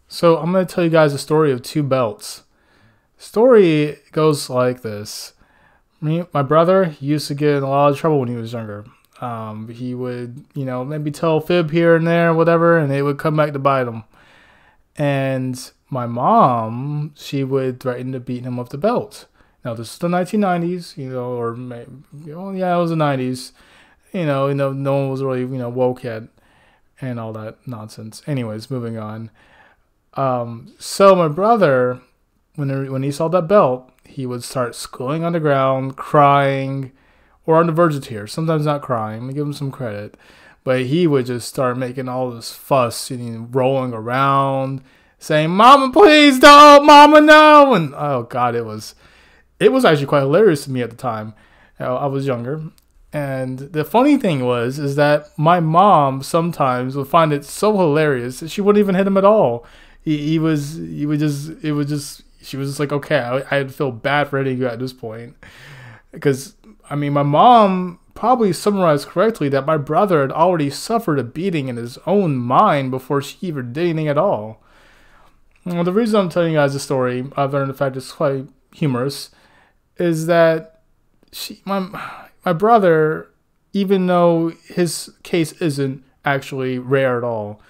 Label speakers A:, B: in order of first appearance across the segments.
A: So I'm going to tell you guys a story of two belts. Story goes like this. My brother used to get in a lot of trouble when he was younger. He would, maybe tell a fib here and there, whatever, and it would come back to bite him. And my mom, she would threaten to beat him with the belt. Now, this is the 1990s, or maybe, yeah, it was the 90s. No one was really, woke yet and all that nonsense. Anyways, moving on. So my brother, when he saw that belt, he would start schooling on the ground, crying, or on the verge of tears. Sometimes not crying. I give him some credit. But he would just start making all this fuss and rolling around, saying, "Mama, please don't! Mama, no!" And oh God, it was actually quite hilarious to me at the time. I was younger. And the funny thing is that my mom sometimes would find it so hilarious that she wouldn't even hit him at all. She was just like, okay, I'd feel bad for hitting you at this point. Because, my mom probably summarized correctly that my brother had already suffered a beating in his own mind before she even did anything at all. Well, the reason I'm telling you guys this story, other than the fact it's quite humorous, is that my brother, even though his case isn't actually rare at all,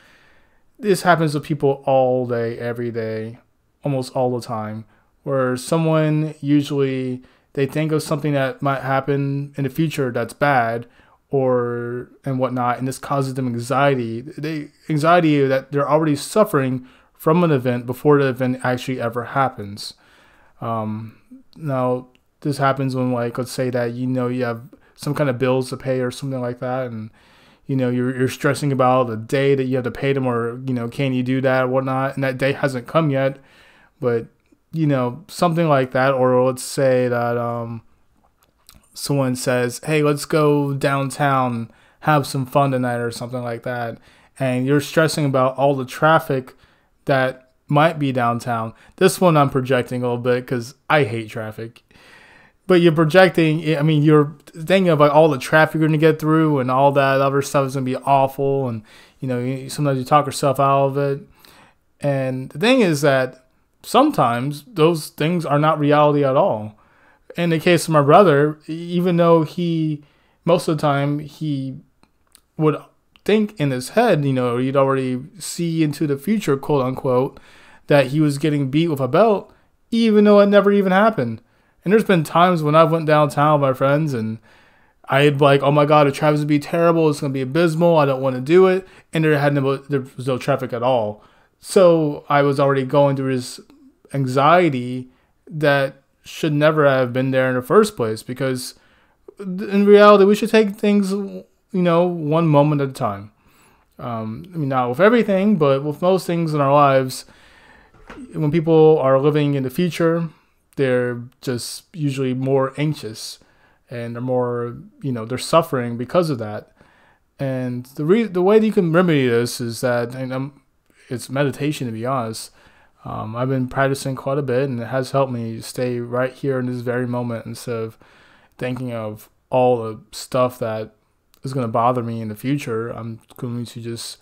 A: this happens to people all day, every day, almost all the time, where someone usually they think of something that might happen in the future that's bad and whatnot, and this causes them anxiety. Anxiety that they're already suffering from an event before the event actually ever happens. Now, this happens when, let's say that you have some kind of bills to pay or something like that, and you're stressing about the day that you have to pay them, or can you do that or whatnot, and that day hasn't come yet, but something like that. Or let's say that someone says, "Hey, let's go downtown, have some fun tonight," or something like that, and you're stressing about all the traffic that might be downtown. This one I'm projecting a little bit because I hate traffic. But you're projecting, you're thinking about all the traffic you're going to get through and all that other stuff is going to be awful. And, sometimes you talk yourself out of it. And the thing is that sometimes those things are not reality at all. In the case of my brother, even though most of the time he would think in his head, he'd already see into the future, quote unquote, that he was getting beat with a belt, even though it never even happened. And there's been times when I went downtown with my friends and I'd like, oh my God, the traffic's going to be terrible. It's going to be abysmal. I don't want to do it. And there was no traffic at all. So I was already going through this anxiety that should never have been there in the first place. Because in reality, we should take things, one moment at a time. Not with everything, but with most things in our lives, when people are living in the future, they're just usually more anxious and they're more, they're suffering because of that. And the way that you can remedy this is that, it's meditation, to be honest. I've been practicing quite a bit, and it has helped me stay right here in this very moment instead of thinking of all the stuff that is going to bother me in the future. I'm going to just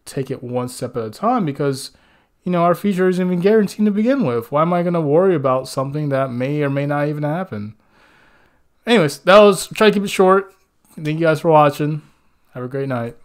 A: take it one step at a time because our future isn't even guaranteed to begin with. Why am I going to worry about something that may or may not even happen? Anyways, try to keep it short. Thank you guys for watching. Have a great night.